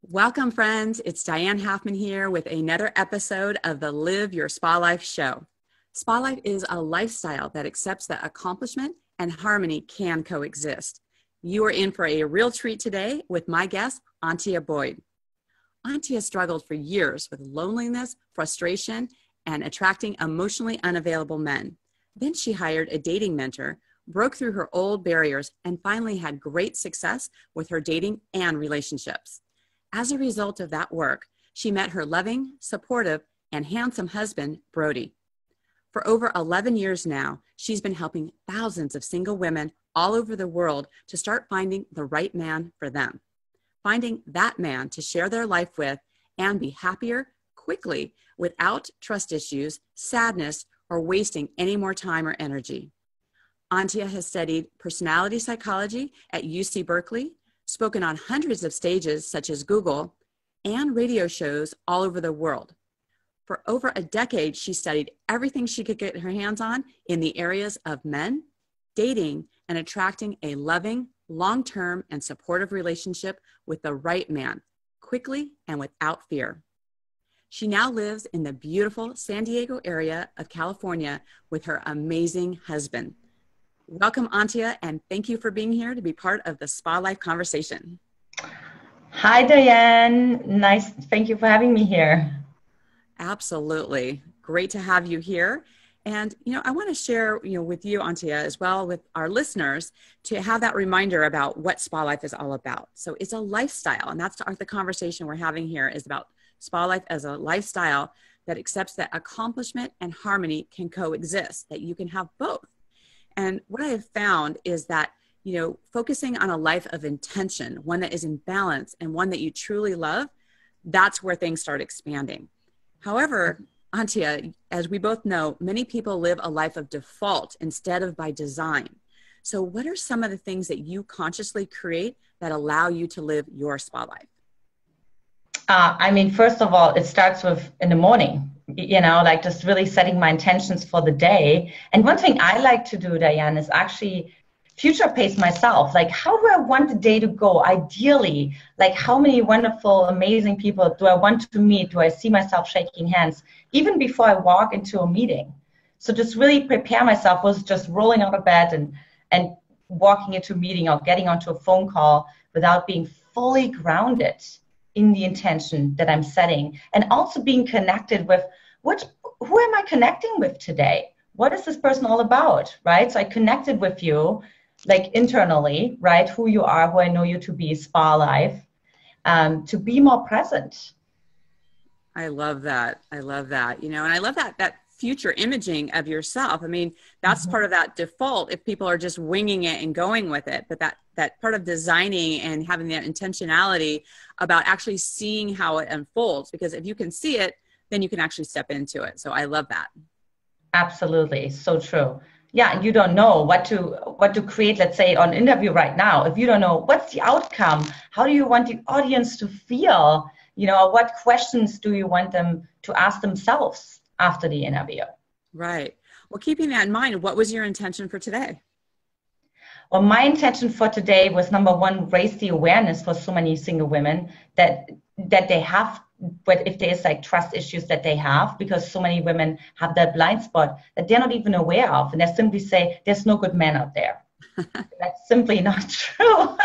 Welcome, friends. It's Diane Halfman here with another episode of the Live Your SpaLife show. SpaLife is a lifestyle that accepts that accomplishment and harmony can coexist. You are in for a real treat today with my guest, Antia Boyd. Antia struggled for years with loneliness, frustration, and attracting emotionally unavailable men. Then she hired a dating mentor, broke through her old barriers, and finally had great success with her dating and relationships. As a result of that work, she met her loving, supportive, and handsome husband, Brody. For over 11 years now, she's been helping thousands of single women all over the world to start finding the right man for them, finding that man to share their life with and be happier quickly without trust issues, sadness, or wasting any more time or energy. Antia has studied personality psychology at UC Berkeley, spoken on hundreds of stages such as Google, and radio shows all over the world. For over a decade, she studied everything she could get her hands on in the areas of men, dating, and attracting a loving, long-term, and supportive relationship with the right man, quickly and without fear. She now lives in the beautiful San Diego area of California with her amazing husband. Welcome, Antia, and thank you for being here to be part of the SpaLife conversation. Hi, Diane. Nice. Thank you for having me here. Absolutely. Great to have you here. And, I want to share, with you, Antia, as well with our listeners to have that reminder about what SpaLife is all about. So it's a lifestyle, and that's the conversation we're having here is about SpaLife as a lifestyle that accepts that accomplishment and harmony can coexist, that you can have both. And what I have found is that, focusing on a life of intention, one that is in balance and one that you truly love, that's where things start expanding. However, Antia, as we both know, many people live a life of default instead of by design. So what are some of the things that you consciously create that allow you to live your SpaLife? First of all, it starts with in the morning, like just really setting my intentions for the day. And one thing I like to do, Diane, is actually future pace myself. Like, how do I want the day to go? Ideally, like how many wonderful, amazing people do I want to meet? Do I see myself shaking hands even before I walk into a meeting? So just really prepare myself was just rolling out of bed and walking into a meeting or getting onto a phone call without being fully grounded in the intention that I'm setting, and also being connected with who am I connecting with today? What is this person all about, right? So I connected with you, like internally, right? Who you are, who I know you to be, SpaLife, to be more present. I love that. And I love that future imaging of yourself. I mean, that's part of that default if people are just winging it and going with it. But that part of designing and having that intentionality about actually seeing how it unfolds, because if you can see it, then you can actually step into it. So I love that. Absolutely. So true. Yeah. You don't know what to create, let's say on interview right now. If you don't know what's the outcome, how do you want the audience to feel? What questions do you want them to ask themselves after the interview? Right. Well, keeping that in mind, what was your intention for today? Well, my intention for today was, number one, raise the awareness for so many single women that they have, but if there's like trust issues that they have, because so many women have that blind spot that they're not even aware of. And they simply say, there's no good man out there. That's simply not true.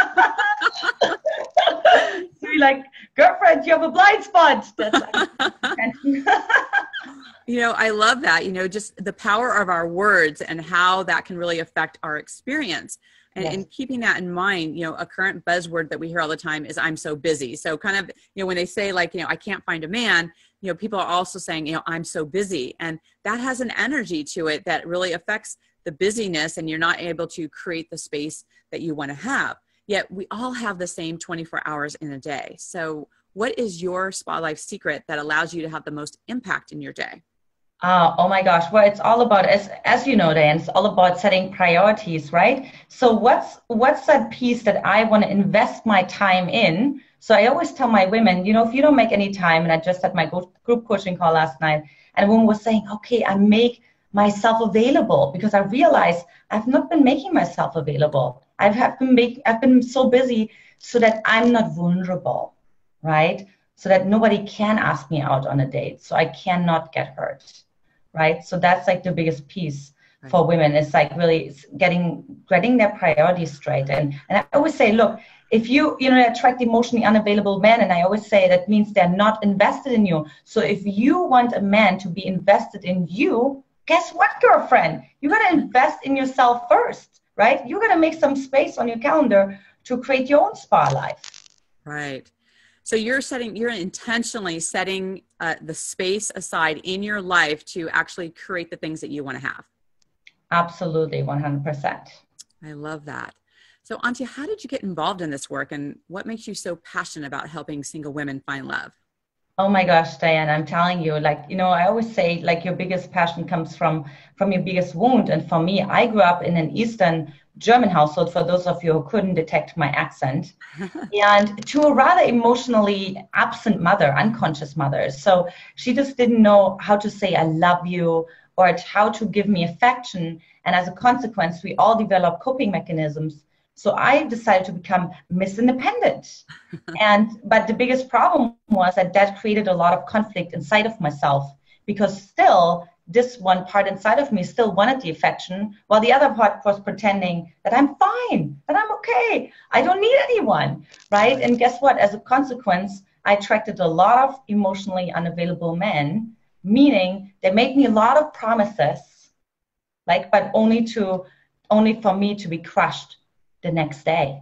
So you're like, girlfriend, you have a blind spot. That's I love that, just the power of our words and how that can really affect our experience. And keeping that in mind, a current buzzword that we hear all the time is I'm so busy. So kind of, when they say like, I can't find a man, people are also saying, I'm so busy. And that has an energy to it that really affects the busyness, and you're not able to create the space that you want to have. Yet we all have the same 24 hours in a day. So what is your SpaLife secret that allows you to have the most impact in your day? Oh my gosh. Well, it's all about, as you know, Diane, it's all about setting priorities, right? So what's that piece that I want to invest my time in? So I always tell my women, if you don't make any time, and I just had my group coaching call last night, and a woman was saying, okay, I make myself available because I realized I've not been making myself available. I've been so busy so that I'm not vulnerable. right? So that nobody can ask me out on a date. So I cannot get hurt, right? So that's like the biggest piece Right. for women. It's like really getting their priorities straight. And I always say, look, if you know, attract emotionally unavailable men, and I always say that means they're not invested in you. So if you want a man to be invested in you, guess what, girlfriend? You got to invest in yourself first, right? You got to make some space on your calendar to create your own spa life. Right. So you're intentionally setting the space aside in your life to actually create the things that you want to have. Absolutely, 100%. I love that. So Antia, how did you get involved in this work, and what makes you so passionate about helping single women find love? Oh my gosh, Diane, I'm telling you, like, you know, I always say like your biggest passion comes from your biggest wound. And for me, I grew up in an Eastern German household, for those of you who couldn't detect my accent, and to a rather emotionally absent mother, unconscious mother. So she just didn't know how to say I love you or how to give me affection. And as a consequence, we all develop coping mechanisms. So I decided to become Miss Independent. But the biggest problem was that created a lot of conflict inside of myself, because still this one part inside of me still wanted the affection, while the other part was pretending that I'm fine, that I'm okay, I don't need anyone, right? And guess what? As a consequence, I attracted a lot of emotionally unavailable men, meaning they made me a lot of promises, like, but only for me to be crushed the next day.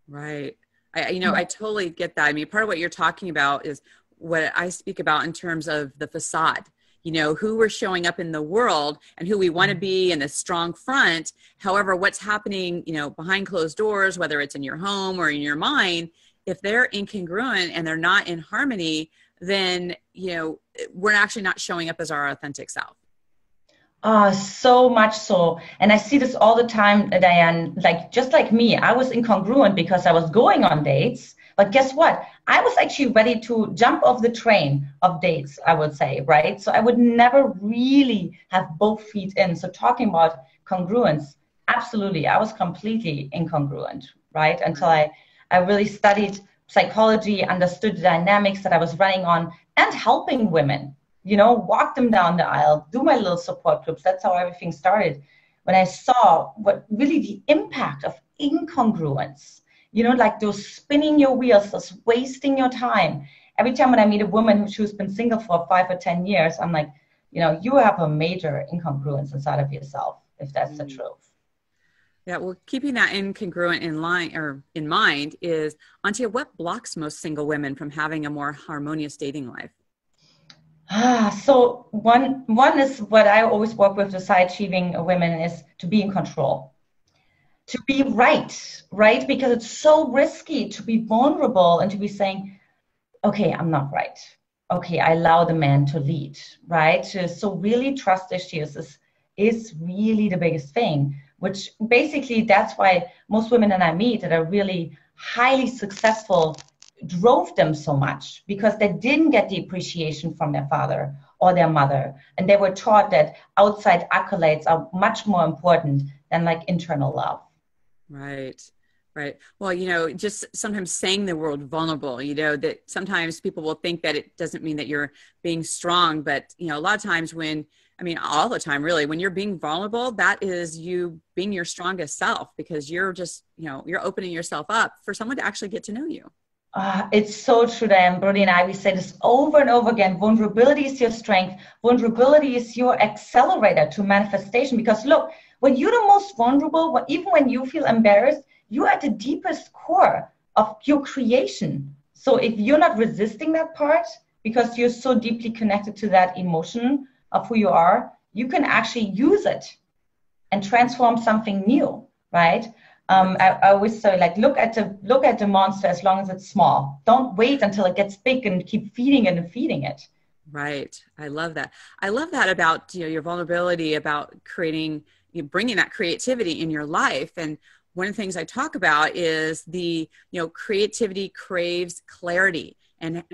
Right. I totally get that. I mean, part of what you're talking about is what I speak about in terms of the facade, who we're showing up in the world and who we want to be in a strong front. However, what's happening, behind closed doors, whether it's in your home or in your mind, if they're incongruent and they're not in harmony, then, we're actually not showing up as our authentic self. So much so. And I see this all the time, Diane, like just like me, I was incongruent because I was going on dates. But guess what? I was actually ready to jump off the train of dates, I would say, right? So I would never really have both feet in. So talking about congruence, absolutely. I was completely incongruent, right? Until I really studied psychology, understood the dynamics that I was running on and helping women, walk them down the aisle, do my little support groups. That's how everything started. When I saw what really the impact of incongruence, like those spinning your wheels, those wasting your time. Every time when I meet a woman who's been single for 5 or 10 years, I'm like, you have a major incongruence inside of yourself, if that's the truth. Yeah, well, keeping that incongruent in mind is, Antia, what blocks most single women from having a more harmonious dating life? So one is what I always work with the high achieving women is to be in control, to be right? Because it's so risky to be vulnerable and to be saying, okay, I'm not right. Okay, I allow the man to lead, right? So really trust issues is really the biggest thing, which basically that's why most women that I meet that are really highly successful drove them so much, because they didn't get the appreciation from their father or their mother. And they were taught that outside accolades are much more important than like internal love. Right. Right. Well, just sometimes saying the word vulnerable, that sometimes people will think that it doesn't mean that you're being strong, but, a lot of times all the time, really, when you're being vulnerable, that is you being your strongest self, because you're just, you're opening yourself up for someone to actually get to know you. It's so true, Diane. Brody and I, we say this over and over again. Vulnerability is your strength. Vulnerability is your accelerator to manifestation. Because look, when you're the most vulnerable, even when you feel embarrassed, you're at the deepest core of your creation. So if you're not resisting that part, because you're so deeply connected to that emotion of who you are, you can actually use it and transform something new, right? I always say, like, look at the monster as long as it's small. Don't wait until it gets big and keep feeding it and feeding it. Right. I love that. I love that about your vulnerability, about bringing that creativity in your life. And one of the things I talk about is the creativity craves clarity, and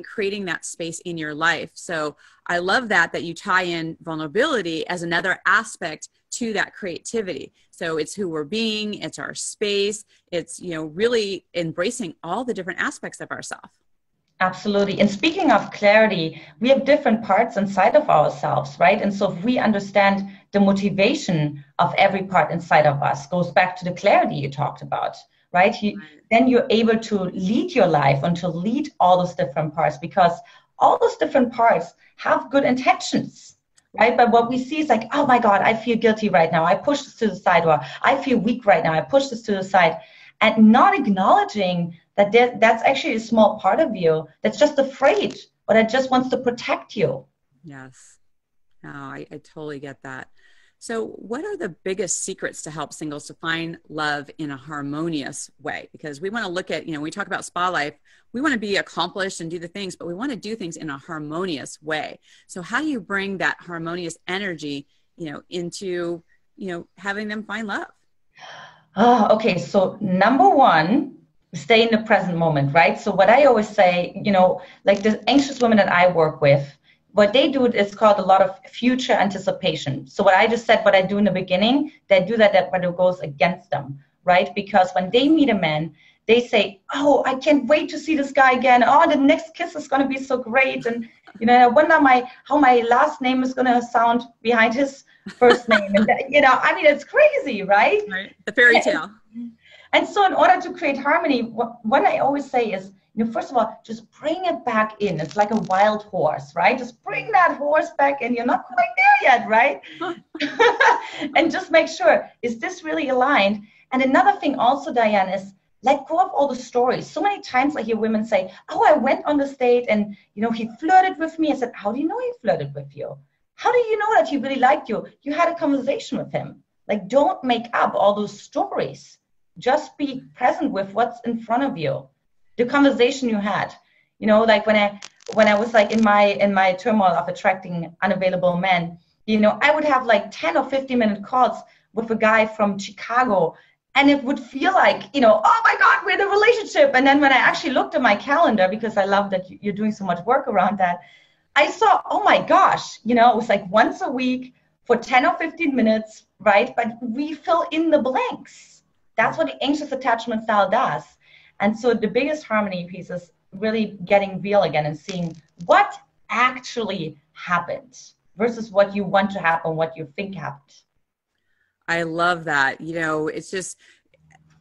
creating that space in your life. So I love that you tie in vulnerability as another aspect to that creativity. So it's who we're being, it's our space, it's, really embracing all the different aspects of ourselves. Absolutely. And speaking of clarity, we have different parts inside of ourselves, right? And so if we understand the motivation of every part inside of us, goes back to the clarity you talked about, right? Then you're able to lead your life and to lead all those different parts, because all those different parts have good intentions, right? But what we see is like, oh my God, I feel guilty right now. I push this to the side, or I feel weak right now. I push this to the side, and not acknowledging that that's actually a small part of you that's just afraid, or that just wants to protect you. Yes. No, I totally get that. So what are the biggest secrets to help singles to find love in a harmonious way? Because we want to look at, when we talk about SpaLife, we want to be accomplished and do the things, but we want to do things in a harmonious way. So how do you bring that harmonious energy, into, having them find love? Oh, okay. So number one, stay in the present moment, right? So what I always say, like the anxious women that I work with, what they do is called a lot of future anticipation. So what I just said, what I do in the beginning, they do that when it goes against them, right? Because when they meet a man, they say, oh, I can't wait to see this guy again. Oh, the next kiss is going to be so great. And, I wonder how my last name is going to sound behind his first name. And, it's crazy, right? Right. The fairy tale. And so in order to create harmony, what I always say is, first of all, just bring it back in. It's like a wild horse, right? Just bring that horse back in. You're not quite there yet, right? And just make sure, is this really aligned? And another thing also, Diane, is let go of all the stories. So many times I hear women say, oh, I went on this date and, he flirted with me. I said, how do you know he flirted with you? How do you know that he really liked you? You had a conversation with him. Like, don't make up all those stories. Just be present with what's in front of you. The conversation you had, like when I was like in my turmoil of attracting unavailable men, I would have like 10 or 15-minute calls with a guy from Chicago, and it would feel like, oh my God, we're in a relationship. And then when I actually looked at my calendar, because I love that you're doing so much work around that, I saw, oh my gosh, it was like once a week for 10 or 15 minutes, right? But we fill in the blanks. That's what the anxious attachment style does. And so the biggest harmony piece is really getting real again and seeing what actually happened versus what you want to happen, what you think happened. I love that. It's just,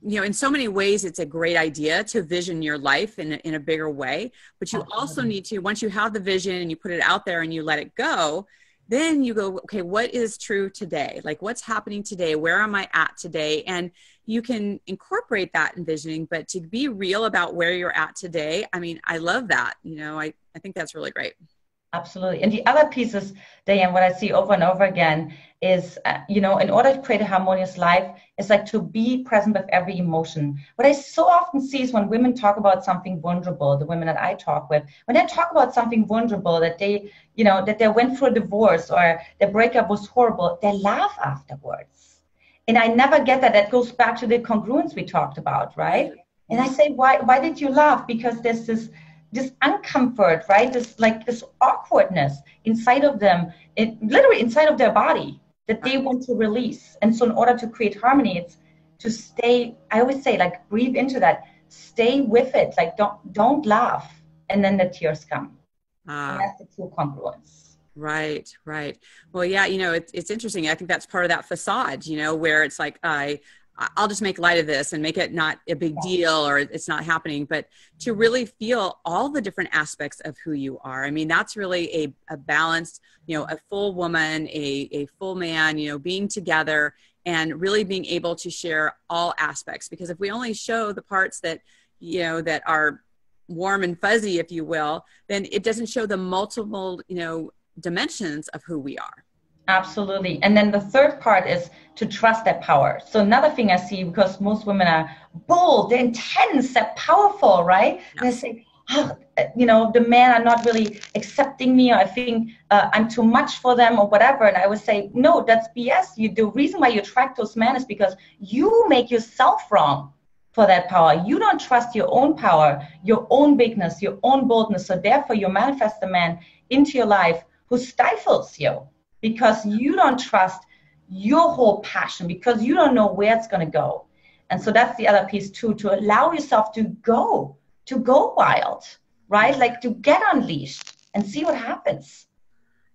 in so many ways, it's a great idea to vision your life in a bigger way. But you also need to, once you have the vision and you put it out there and you let it go, then you go, okay, what is true today? Like, what's happening today? Where am I at today? And you can incorporate that envisioning, but to be real about where you're at today, I love that. I think that's really great. Absolutely. And the other piece is, Diane, what I see over and over again is, in order to create a harmonious life, it's like to be present with every emotion. What I so often see is when women talk about something vulnerable, the women that I talk with, when they talk about something vulnerable, that they, that they went through a divorce or their breakup was horrible, they laugh afterwards. And I never get that. That goes back to the congruence we talked about, right? And I say, why did you laugh? Because there's this uncomfort, right? This awkwardness inside of them, literally inside of their body that they want to release. And so in order to create harmony, it's to stay, I always say, like, breathe into that, stay with it. Like, don't laugh. And then the tears come. And that's the true congruence. Right. Well, yeah, it's interesting. I think that's part of that facade, where it's like, I'll just make light of this and make it not a big deal, or it's not happening, but to really feel all the different aspects of who you are. That's really a balanced, a full woman, a full man, being together and really being able to share all aspects. Because if we only show the parts that, that are warm and fuzzy, if you will, then it doesn't show the multiple, dimensions of who we are. Absolutely. And then the third part is to trust that power. So another thing I see, because most women are bold, they're intense, they're powerful, right? Yeah. And they say, the men are not really accepting me, or I think I'm too much for them, or whatever. And I would say, no, that's BS. The reason why you attract those men is because you make yourself wrong for that power. You don't trust your own power, your own bigness, your own boldness. So therefore you manifest a man into your life who stifles you, because you don't trust your whole passion, because you don't know where it's going to go. And so that's the other piece too, to allow yourself to go wild, right? Like to get unleashed and see what happens.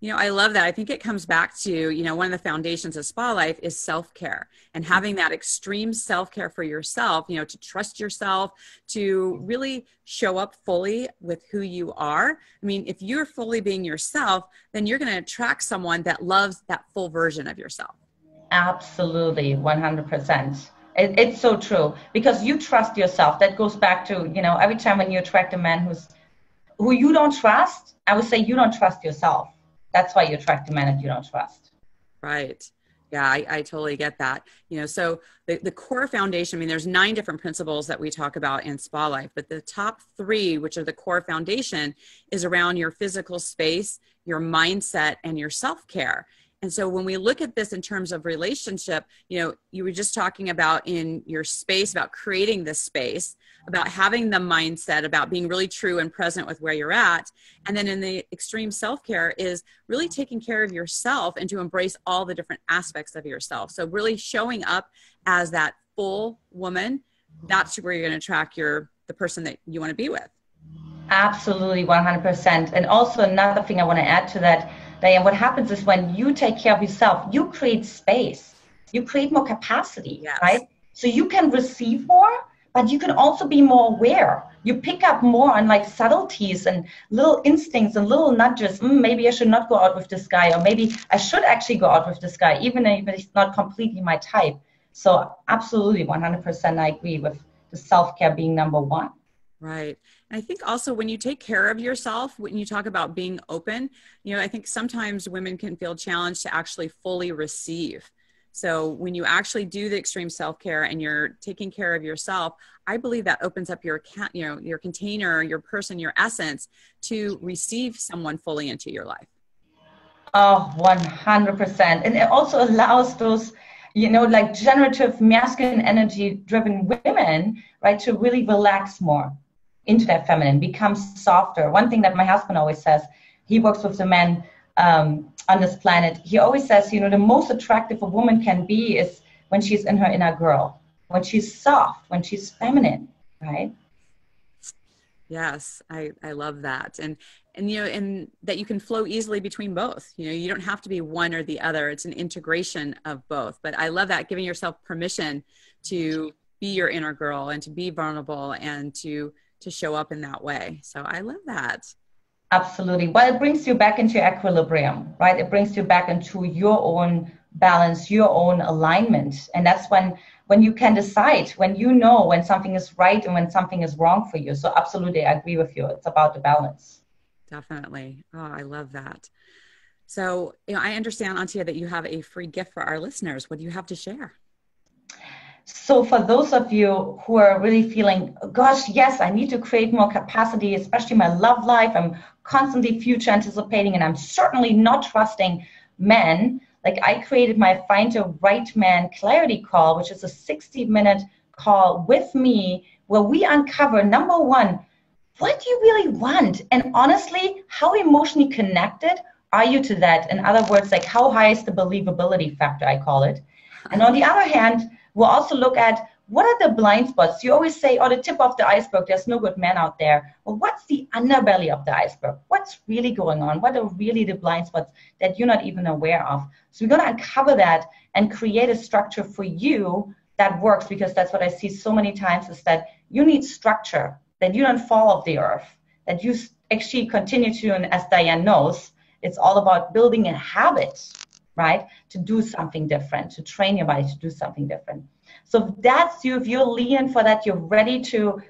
I love that. I think it comes back to, one of the foundations of SpaLife is self-care, and having that extreme self-care for yourself, to trust yourself, to really show up fully with who you are. I mean, if you're fully being yourself, then you're going to attract someone that loves that full version of yourself. Absolutely, 100%. It's so true, because you trust yourself. That goes back to, every time when you attract a man who you don't trust, I would say you don't trust yourself. That's why you attract a man that you don't trust. Right. Yeah, I totally get that. So the core foundation, I mean, there's 9 different principles that we talk about in SpaLife, but the top 3, which are the core foundation, is around your physical space, your mindset, and your self-care. And so when we look at this in terms of relationship, you were just talking about in your space, about creating this space, about having the mindset, about being really true and present with where you're at. And then in the extreme self-care is really taking care of yourself and to embrace all the different aspects of yourself. So really showing up as that full woman, that's where you're going to attract the person that you want to be with. Absolutely, 100%. And also another thing I want to add to that, Diane, what happens is when you take care of yourself, you create space, you create more capacity, yes. Right? So you can receive more, but you can also be more aware. You pick up more on like subtleties and little instincts and little nudges. Maybe I should not go out with this guy, or maybe I should actually go out with this guy, even if it's not completely my type. So absolutely, 100% I agree with the self-care being number 1. Right. And I think also when you take care of yourself, when you talk about being open, I think sometimes women can feel challenged to actually fully receive. So when you actually do the extreme self-care and you're taking care of yourself, I believe that opens up your container, your person, your essence to receive someone fully into your life. Oh, 100%. And it also allows those, like generative masculine energy driven women, right, to really relax more into their feminine, become softer. One thing that my husband always says, he works with the men on this planet. He always says, the most attractive a woman can be is when she's in her inner girl, when she's soft, when she's feminine, right? Yes, I love that. And that you can flow easily between both. You don't have to be one or the other. It's an integration of both. But I love that, giving yourself permission to be your inner girl and to be vulnerable and to show up in that way. So I love that. Absolutely. Well, it brings you back into equilibrium, right? It brings you back into your own balance, your own alignment. And that's when you can decide, when you know when something is right and when something is wrong for you. So absolutely, I agree with you. It's about the balance. Definitely. Oh, I love that. So, I understand, Antia, that you have a free gift for our listeners. What do you have to share? So for those of you who are really feeling, gosh, yes, I need to create more capacity, especially my love life. I'm constantly future anticipating, and I'm certainly not trusting men. Like, I created my Find a Right Man Clarity Call, which is a 60-minute call with me where we uncover, number 1, what do you really want? And honestly, how emotionally connected are you to that? In other words, like, how high is the believability factor, I call it. And on the other hand, we'll also look at what are the blind spots. You always say, the tip of the iceberg, there's no good men out there. Well, what's the underbelly of the iceberg? What's really going on? What are really the blind spots that you're not even aware of? So we're going to uncover that and create a structure for you that works, because that's what I see so many times, is that you need structure, that you don't fall off the earth, that you actually continue to, and as Diane knows, it's all about building a habit, right? To do something different, to train your body to do something different. So if that's you, if you're leaning for that, you're ready to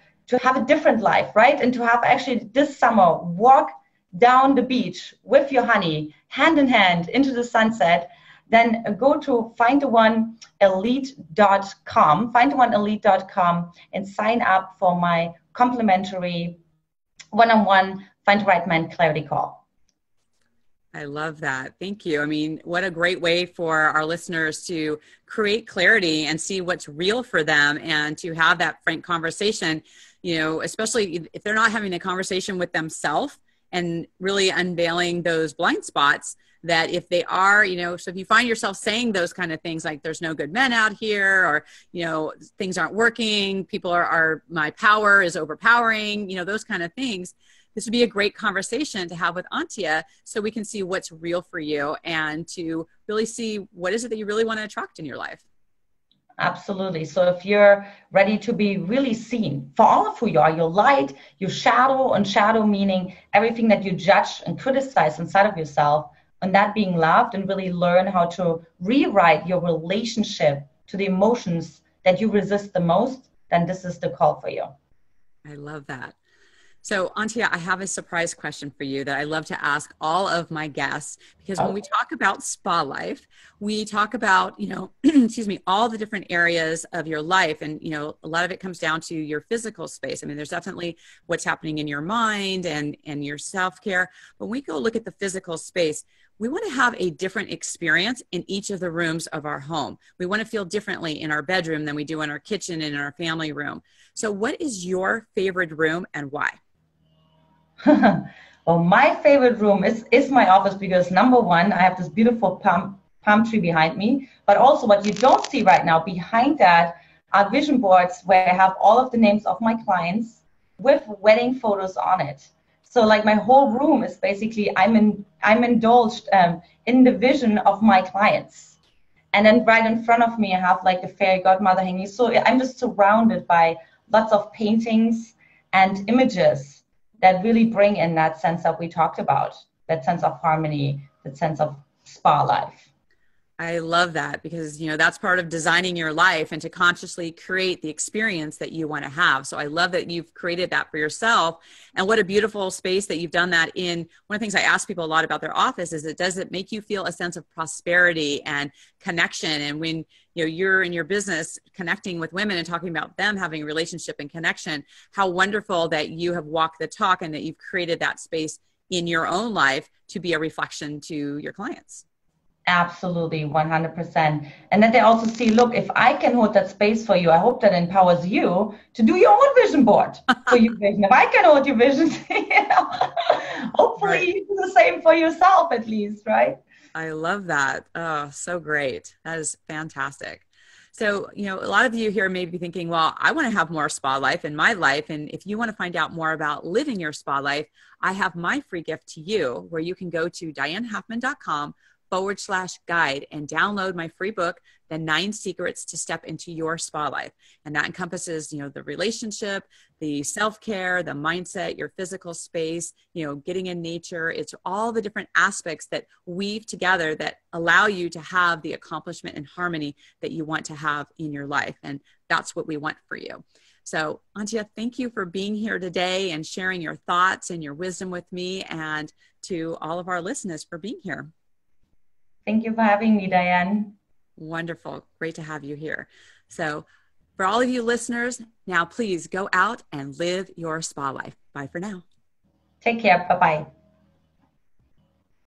have a different life, right? And to have actually this summer walk down the beach with your honey, hand in hand into the sunset, then go to findoneelite.com, and sign up for my complimentary one-on-one Find the Right Man Clarity Call. I love that. Thank you. I mean, what a great way for our listeners to create clarity and see what's real for them, and to have that frank conversation, especially if they're not having a conversation with themselves and really unveiling those blind spots, that if they are, so if you find yourself saying those kind of things like there's no good men out here, or, things aren't working, people are my power is overpowering, those kind of things, this would be a great conversation to have with Antia so we can see what's real for you and to really see what is it that you really want to attract in your life. Absolutely. So if you're ready to be really seen for all of who you are, your light, your shadow, and shadow meaning everything that you judge and criticize inside of yourself, and that being loved, and really learn how to rewrite your relationship to the emotions that you resist the most, then this is the call for you. I love that. So, Antia, I have a surprise question for you that I love to ask all of my guests, because when we talk about SpaLife, we talk about, excuse me, all the different areas of your life. And, a lot of it comes down to your physical space. I mean, there's definitely what's happening in your mind and your self-care. But when we go look at the physical space, we want to have a different experience in each of the rooms of our home. We want to feel differently in our bedroom than we do in our kitchen and in our family room. So what is your favorite room and why? Well, my favorite room is my office because number one, I have this beautiful palm tree behind me, but also what you don't see right now, behind that are vision boards where I have all of the names of my clients with wedding photos on it. So like my whole room is basically, I'm indulged in the vision of my clients. And then right in front of me, I have like the fairy godmother hanging. So I'm just surrounded by lots of paintings and images that really bring in that sense that we talked about, that sense of harmony, that sense of spa life. I love that because, that's part of designing your life and to consciously create the experience that you want to have. So I love that you've created that for yourself, and what a beautiful space that you've done that in. One of the things I ask people a lot about their office is, does it make you feel a sense of prosperity and connection? And when, you're in your business connecting with women and talking about them having a relationship and connection, how wonderful that you have walked the talk and that you've created that space in your own life to be a reflection to your clients. Absolutely, 100%. And then they also see, look, if I can hold that space for you, I hope that empowers you to do your own vision board for your vision. If I can hold your vision, hopefully right. You do the same for yourself at least, right? I love that. Oh, so great. That is fantastic. So, a lot of you here may be thinking, well, I want to have more spa life in my life. And if you want to find out more about living your spa life, I have my free gift to you where you can go to dianehalfman.com/guide and download my free book, The 9 Secrets to Step into Your Spa Life. And that encompasses, the relationship, the self-care, the mindset, your physical space, getting in nature. It's all the different aspects that weave together that allow you to have the accomplishment and harmony that you want to have in your life. And that's what we want for you. So, Antia, thank you for being here today and sharing your thoughts and your wisdom with me, and to all of our listeners for being here. Thank you for having me, Diane. Wonderful. Great to have you here. So for all of you listeners, now please go out and live your spa life. Bye for now. Take care. Bye-bye.